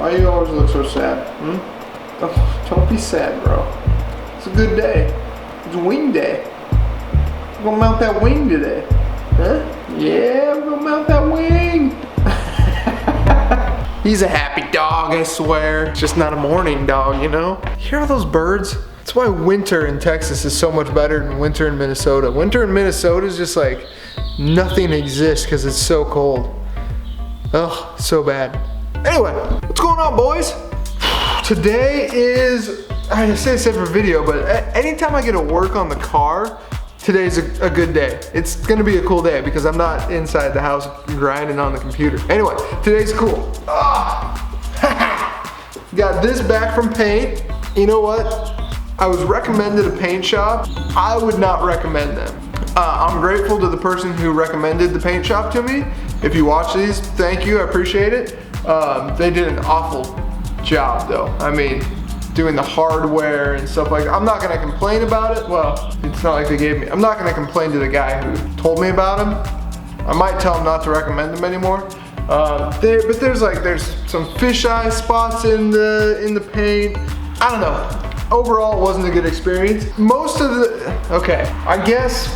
Why you always look so sad? Don't be sad, bro. It's a good day. It's wing day. We're gonna mount that wing today. Huh? Yeah, we're gonna mount that wing. He's a happy dog, I swear. It's just not a morning dog, you know? Hear all those birds? That's why winter in Texas is so much better than winter in Minnesota. Winter in Minnesota is just like nothing exists because it's so cold. Ugh, so bad. Anyway, what's going on, boys? Today is, I say this every video, but anytime I get to work on the car, today's a good day. It's gonna be a cool day because I'm not inside the house grinding on the computer. Anyway, today's cool. Got this back from paint. You know what? I was recommended a paint shop. I would not recommend them. I'm grateful to the person who recommended the paint shop to me. If you watch these, thank you, I appreciate it. They did an awful job though. I mean, doing the hardware and stuff like that. I'm not gonna complain about it. Well, it's not like they gave me, I'm not gonna complain to the guy who told me about him. I might tell him not to recommend them anymore. But there's some fisheye spots in the paint. I don't know. Overall, it wasn't a good experience. Most of okay, I guess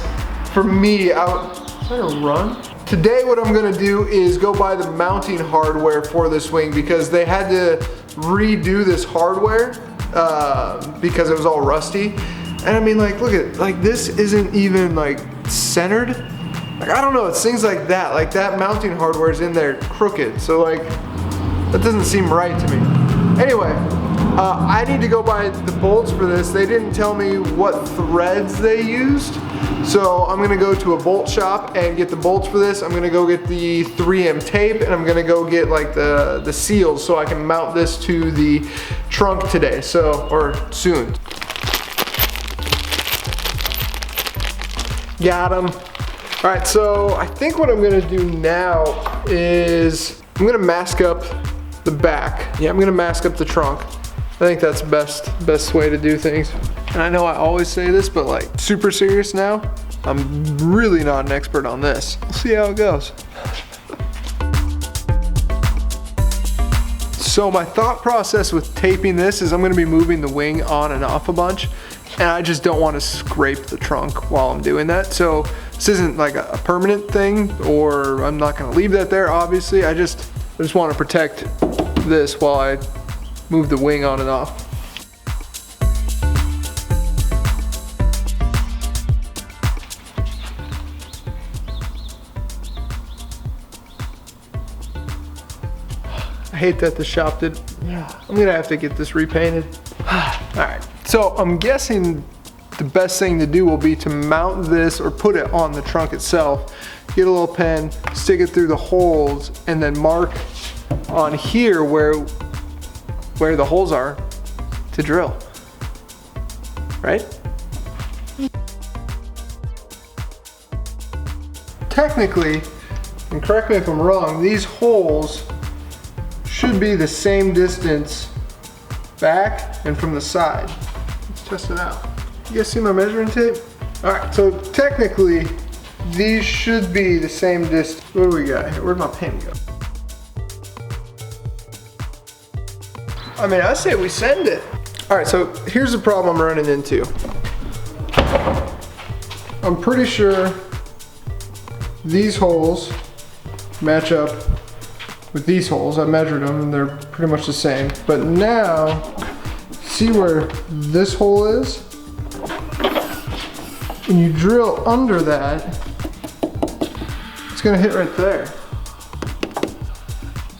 for me, is that a run? Today what I'm gonna do is go buy the mounting hardware for this wing because they had to redo this hardware because it was all rusty. And I mean, like, look at it, like this isn't even like centered. Like, I don't know, it's things like that mounting hardware is in there crooked. So like, that doesn't seem right to me. Anyway, I need to go buy the bolts for this. They didn't tell me what threads they used. So I'm gonna go to a bolt shop and get the bolts for this. I'm gonna go get the 3M tape and I'm gonna go get like the seals so I can mount this to the trunk today, or soon. Got him. All right, so I think what I'm gonna do now is I'm gonna mask up the back. Yeah, I'm gonna mask up the trunk. I think that's best way to do things. And I know I always say this, but like super serious now, I'm really not an expert on this. We'll see how it goes. So my thought process with taping this is I'm gonna be moving the wing on and off a bunch, and I just don't want to scrape the trunk while I'm doing that. So this isn't like a permanent thing, or I'm not gonna leave that there, obviously. I just want to protect this while I move the wing on and off. I hate that the shop did. I'm gonna have to get this repainted. All right, so I'm guessing the best thing to do will be to mount this or put it on the trunk itself. Get a little pen, stick it through the holes, and then mark on here where the holes are to drill, right? Technically, and correct me if I'm wrong, these holes should be the same distance back and from the side. Let's test it out. You guys see my measuring tape? All right, so technically, these should be the same distance. What do we got here? Where'd my pen go? I mean, I say we send it. All right, so here's the problem I'm running into. I'm pretty sure these holes match up with these holes. I measured them and they're pretty much the same. But now, see where this hole is? When you drill under that, it's gonna hit right there.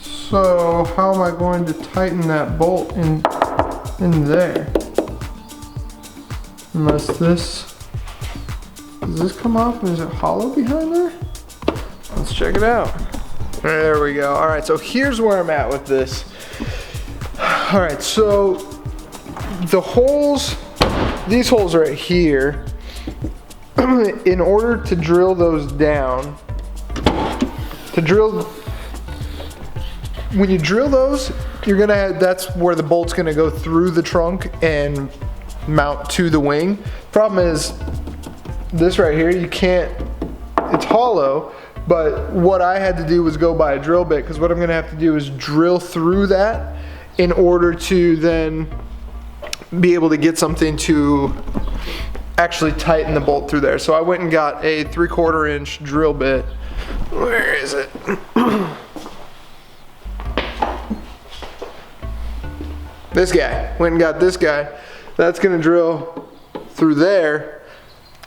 So how am I going to tighten that bolt in there? Unless does this come off? Is it hollow behind there? Let's check it out. There we go. All right, so here's where I'm at with this. All right, so the holes, these holes right here, in order to drill those down, when you drill those, you're gonna have, that's where the bolt's gonna go through the trunk and mount to the wing. Problem is, this right here, you can't, it's hollow, but what I had to do was go buy a drill bit, because what I'm gonna have to do is drill through that in order to then be able to get something to actually tighten the bolt through there. So I went and got a 3/4 inch drill bit. Where is it? This guy. Went and got this guy. That's gonna drill through there.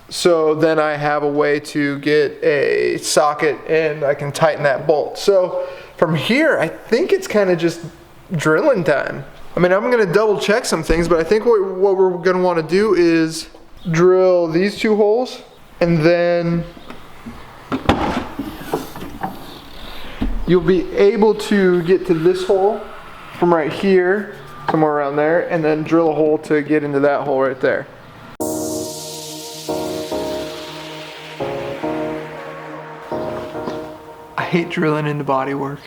So then I have a way to get a socket and I can tighten that bolt. So from here, I think it's kind of just drilling time. I mean, I'm gonna double check some things, but I think what we're gonna wanna do is drill these 2 holes, and then you'll be able to get to this hole from right here, somewhere around there, and then drill a hole to get into that hole right there. I hate drilling into bodywork.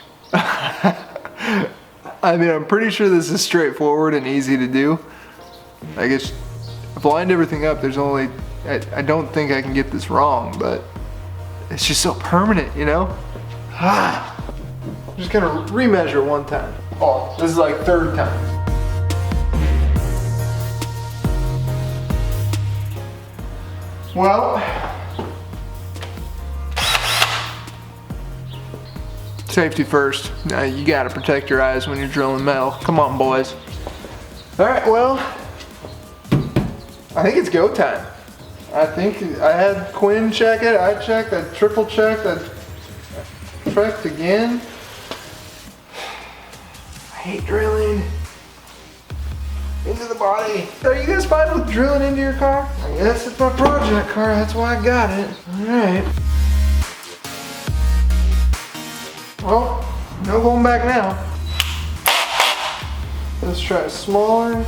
I mean, I'm pretty sure this is straightforward and easy to do. I guess I've lined everything up. There's only, I don't think I can get this wrong, but it's just so permanent, you know? I'm just gonna remeasure one time. Oh, this is like 3rd time. Well, safety first. You gotta protect your eyes when you're drilling metal. Come on, boys. All right, well, I think it's go time. I think I had Quinn check it, I checked, I triple checked, I checked again. I hate drilling into the body. Are you guys fine with drilling into your car? I guess it's my project car, that's why I got it. All right. Well, no going back now. Let's try a smaller.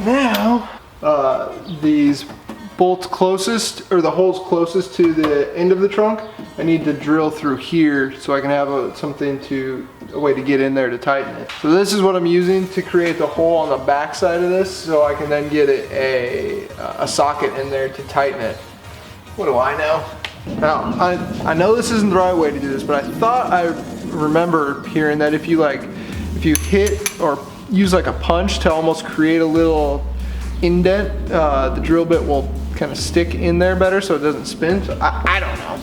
Now, these bolts closest, or the holes closest to the end of the trunk, I need to drill through here so I can have a way to get in there to tighten it. So this is what I'm using to create the hole on the back side of this, so I can then get a socket in there to tighten it. What do I know? Now, I know this isn't the right way to do this, but I thought I remember hearing that if you hit or use like a punch to almost create a little indent, the drill bit will kind of stick in there better so it doesn't spin. So I don't know.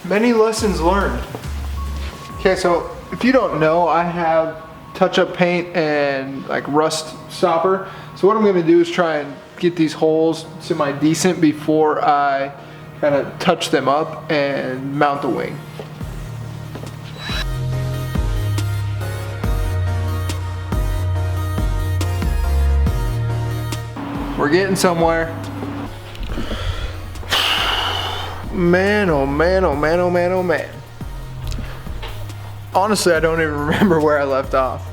Many lessons learned. Okay, so if you don't know, I have touch-up paint and like rust stopper. So what I'm gonna do is try and get these holes semi-decent before I kind of touch them up and mount the wing. We're getting somewhere. Man, oh man, oh man, oh man, oh man. Honestly, I don't even remember where I left off.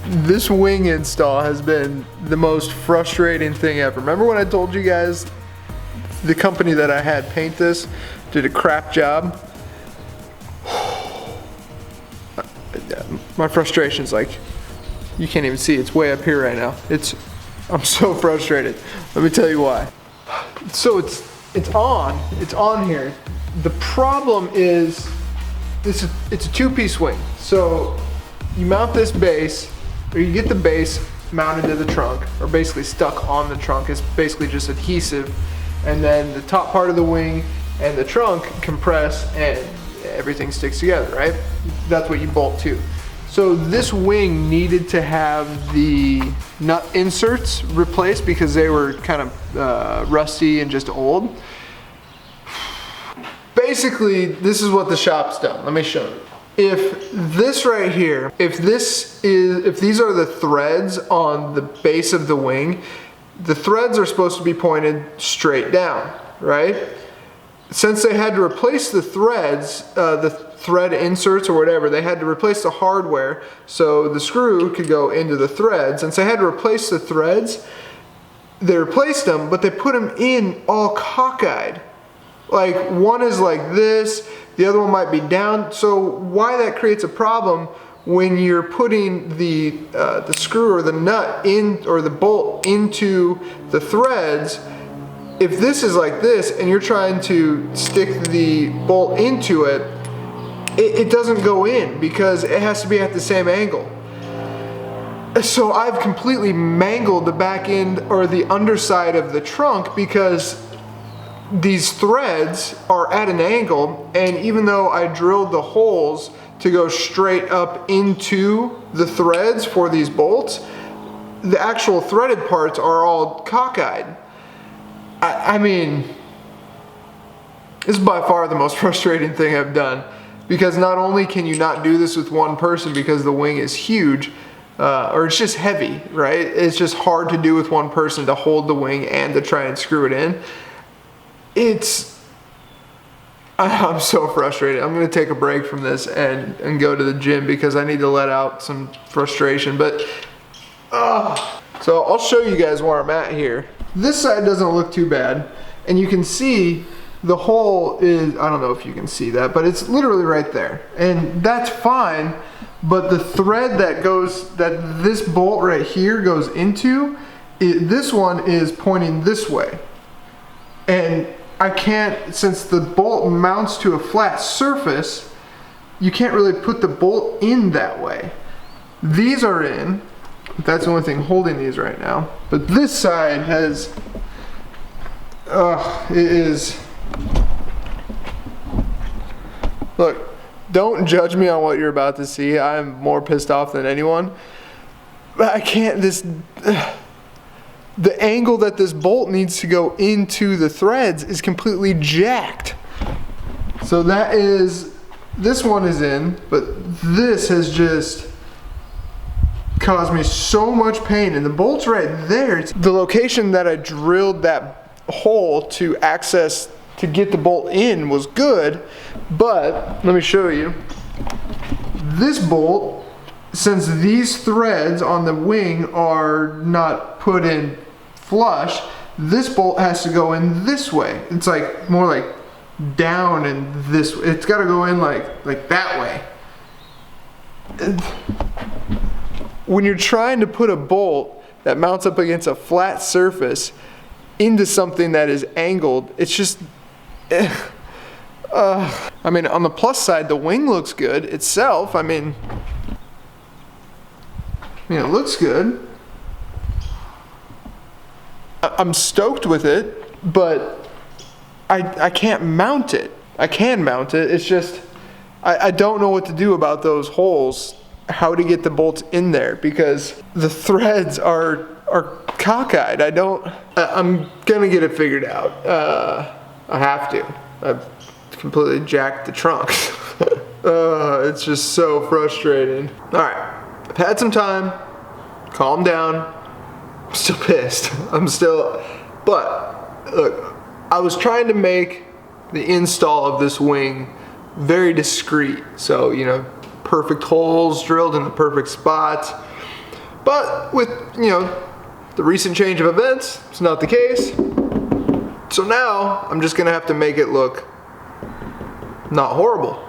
This wing install has been the most frustrating thing ever. Remember when I told you guys the company that I had paint this did a crap job? My frustration's like, you can't even see, it's way up here right now. I'm so frustrated. Let me tell you why. So it's on here. The problem is it's a 2-piece wing. So you mount this base, or you get the base mounted to the trunk, or basically stuck on the trunk. It's basically just adhesive, and then the top part of the wing and the trunk compress and everything sticks together, right? That's what you bolt to. So this wing needed to have the nut inserts replaced because they were kind of rusty and just old. Basically, this is what the shop's done. Let me show you. If this right here, if these are the threads on the base of the wing, the threads are supposed to be pointed straight down, right? Since they had to replace the threads, the thread inserts or whatever, they had to replace the hardware so the screw could go into the threads. And so they had to replace the threads. they replaced them, but they put them in all cockeyed. Like one is like this, the other one might be down. So why that creates a problem when you're putting the screw or the nut in, or the bolt into the threads. If this is like this and you're trying to stick the bolt into it, it doesn't go in because it has to be at the same angle. So I've completely mangled the back end or the underside of the trunk because these threads are at an angle, and even though I drilled the holes to go straight up into the threads for these bolts, the actual threaded parts are all cockeyed. I mean, this is by far the most frustrating thing I've done, because not only can you not do this with one person because the wing is huge, or it's just heavy, right? It's just hard to do with one person to hold the wing and to try and screw it in. I'm so frustrated. I'm gonna take a break from this and go to the gym because I need to let out some frustration. But so I'll show you guys where I'm at here. This side doesn't look too bad, and you can see the hole is, I don't know if you can see that, but it's literally right there, and that's fine. But the thread that this bolt right here goes into, this one is pointing this way, and I can't, since the bolt mounts to a flat surface, you can't really put the bolt in that way. These are in, that's the only thing holding these right now. But this side has, it is, look, don't judge me on what you're about to see. I'm more pissed off than anyone. But I can't, the angle that this bolt needs to go into the threads is completely jacked. So that is, this one is in, but this has just caused me so much pain, and the bolt's right there. The location that I drilled that hole to access to get the bolt in was good, but let me show you. This bolt, since these threads on the wing are not put in flush, this bolt has to go in this way. It's like more like down and this, it's got to go in like that way. When you're trying to put a bolt that mounts up against a flat surface into something that is angled, it's just I mean, on the plus side, the wing looks good itself. I mean it looks good. I'm stoked with it, but I can't mount it. I can mount it, it's just I don't know what to do about those holes, how to get the bolts in there, because the threads are cockeyed. I'm gonna get it figured out. I have to. I've completely jacked the trunk. It's just so frustrating. All right, I've had some time, calm down. I'm still pissed. But look, I was trying to make the install of this wing very discreet. So, you know, perfect holes drilled in the perfect spots. But with, you know, the recent change of events, it's not the case. So now I'm just gonna have to make it look not horrible.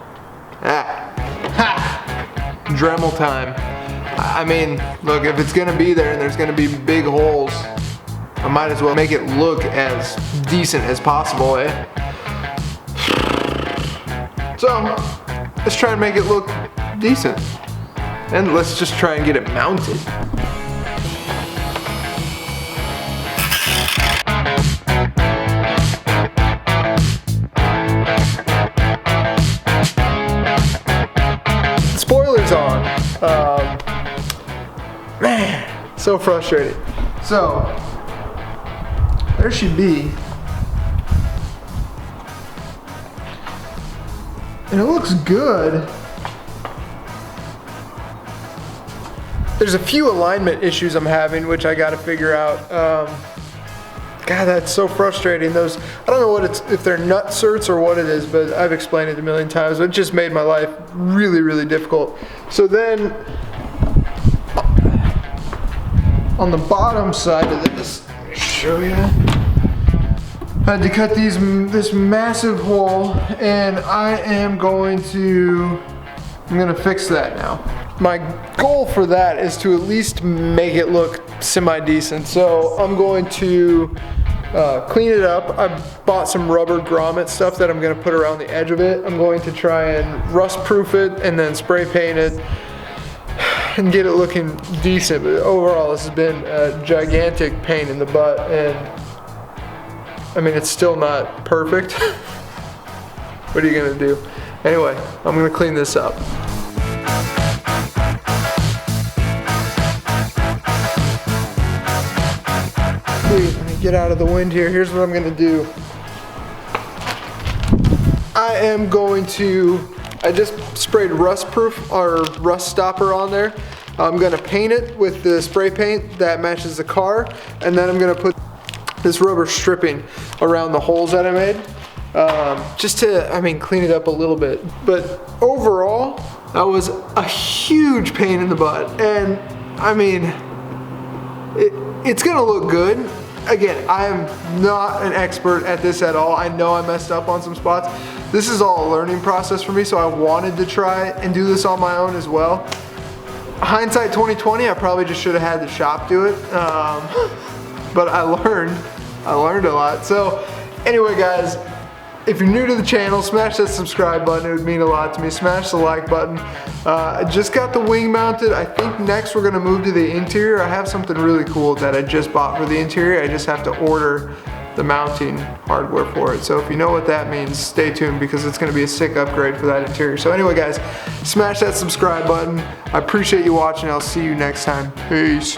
Dremel time. I mean, look, if it's gonna be there and there's gonna be big holes, I might as well make it look as decent as possible, eh? So, let's try and make it look decent. And let's just try and get it mounted. Spoilers on. Man, so frustrated. So, there she be. And it looks good. There's a few alignment issues I'm having, which I gotta figure out. God, that's so frustrating. Those, I don't know what if they're nut certs or what it is, but I've explained it a million times. It just made my life really, really difficult. So then, on the bottom side of this, show you. I had to cut this massive hole, and I'm gonna fix that now. My goal for that is to at least make it look semi-decent. So I'm going to clean it up. I bought some rubber grommet stuff that I'm gonna put around the edge of it. I'm going to try and rust proof it and then spray paint it and get it looking decent. But overall, this has been a gigantic pain in the butt, and I mean, it's still not perfect. What are you gonna do? Anyway, I'm gonna clean this up. Wait, let me get out of the wind here. Here's what I'm gonna do. I just sprayed rust proof or rust stopper on there. I'm gonna paint it with the spray paint that matches the car, and then I'm gonna put this rubber stripping around the holes that I made, just to, I mean, clean it up a little bit. But overall, that was a huge pain in the butt, and I mean, it's gonna look good. Again, I am not an expert at this at all. I know I messed up on some spots. This is all a learning process for me, so I wanted to try and do this on my own as well. Hindsight 2020, I probably just should have had the shop do it. But I learned a lot. So anyway, guys, if you're new to the channel, smash that subscribe button. It would mean a lot to me. Smash the like button. I just got the wing mounted. I think next we're gonna move to the interior. I have something really cool that I just bought for the interior. I just have to order the mounting hardware for it. So if you know what that means, stay tuned, because it's gonna be a sick upgrade for that interior. So anyway, guys, smash that subscribe button. I appreciate you watching. I'll see you next time. Peace.